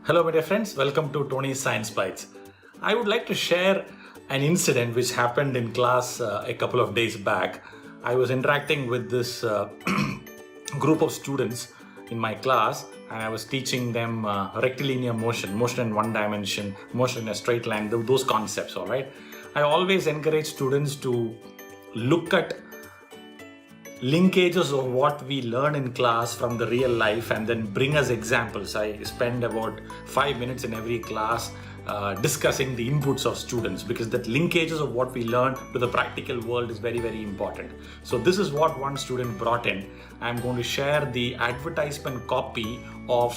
Hello my dear friends, welcome to Tony's Science Bytes. I would like to share an incident which happened in class a couple of days back. I was interacting with this group of students in my class and I was teaching them rectilinear motion in one dimension, motion in a straight line, those concepts, all right? I always encourage students to look at linkages of what we learn in class from the real life and then bring us examples. I spend about 5 minutes in every class discussing the inputs of students because that linkages of what we learn to the practical world is very, very important. So this is what one student brought in. I'm going to share the advertisement copy of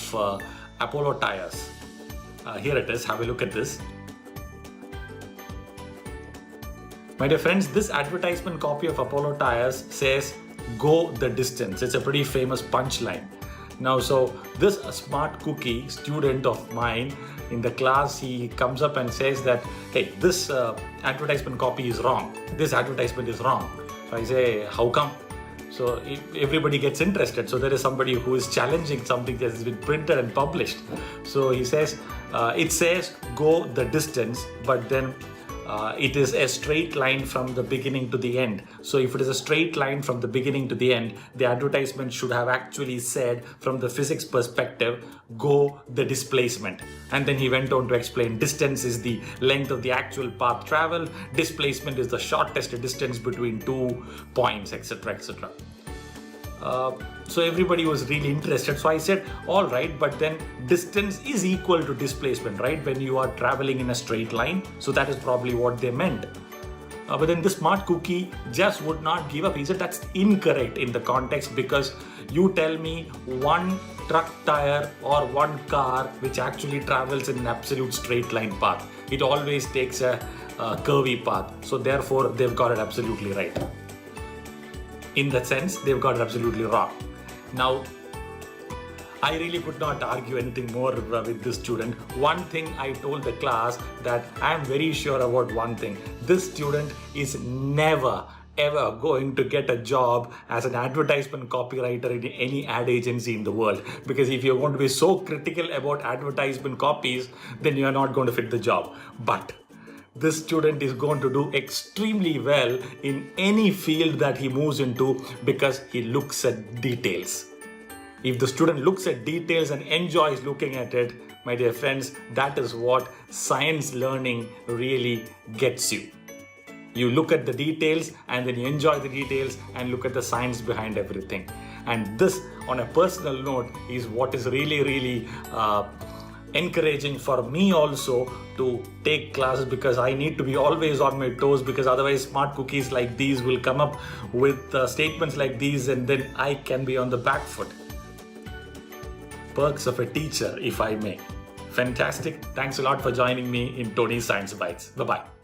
Apollo tires. Here it is. Have a look at this. My dear friends, this advertisement copy of Apollo tires says, "Go the distance." It's a pretty famous punchline. Now, so this smart cookie student of mine in the class, he comes up and says that, hey, this advertisement copy is wrong. This advertisement is wrong. So I say, how come? So everybody gets interested. So there is somebody who is challenging something that has been printed and published. So he says, it says go the distance, but then it is a straight line from the beginning to the end. So if it is a straight line from the beginning to the end, the advertisement should have actually said from the physics perspective, go the displacement. And then he went on to explain distance is the length of the actual path traveled, displacement is the shortest distance between 2 points, etc., etc. So everybody was really interested. So I said, all right, but then distance is equal to displacement, right? When you are traveling in a straight line. So that is probably what they meant. But then the smart cookie just would not give up. He said, that's incorrect in the context because you tell me one truck tire or one car which actually travels in an absolute straight line path. It always takes a curvy path. So therefore, they've got it absolutely right. In that sense, they've got it absolutely wrong. Now, I really could not argue anything more with this student. One thing I told the class that I am very sure about one thing. This student is never ever going to get a job as an advertisement copywriter in any ad agency in the world. Because if you're going to be so critical about advertisement copies, then you're not going to fit the job. But this student is going to do extremely well in any field that he moves into because he looks at details. If the student looks at details and enjoys looking at it, my dear friends, that is what science learning really gets you. You look at the details and then you enjoy the details and look at the science behind everything. And this, on a personal note, is what is really encouraging for me also to take classes because I need to be always on my toes because otherwise smart cookies like these will come up with statements like these and then I can be on the back foot. Perks of a teacher, if I may. Fantastic. Thanks a lot for joining me in Tony's Science Bytes. Bye-bye.